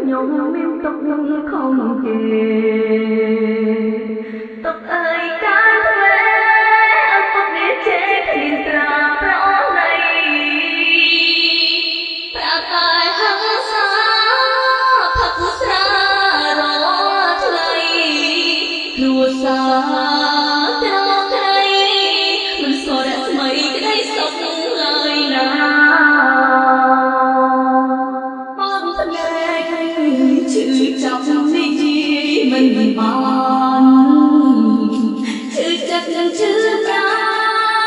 ខ្ញុំមានទុកខំគេទុកអើយការធ្វើអពុកនេះជេរគ្មានត្រាប្រណីប្រកាយហង្សាផឹកស្រារថ្លៃគ្រួសារត្រង់ក្រីមិនស្គាល់រស្មីក្តីសុខឡើយណាបងភ្នែកឈឺចាប់និយាយមិនបានឈឺចិត្តនឹងឈឺប្រា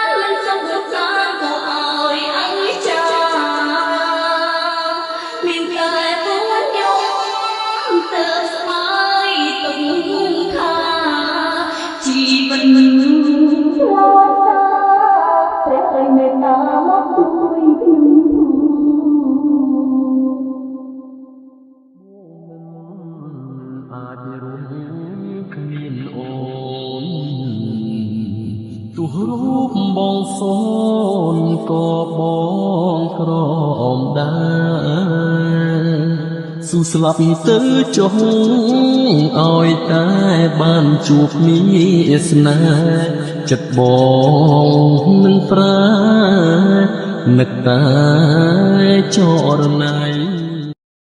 ណមិនសុខសុខសាក៏ឲ្យអញ្ចាមានតែពួកខ្ញុំទៅស្បាយទុំខាជីវិតមិនឆ្លងព្រះឲ្យមេត្តាមកជួយខ្ញុំអាចរួមគ្មានអូនទោះរូបបងសូនក៏បងក្រំដែរស៊ូស្លាប់ទៅចុះឲ្យតែបានជួបគ្នាស្នេហ៍ចិត្តបងនឹងប្រែនឹកតែចរណៃ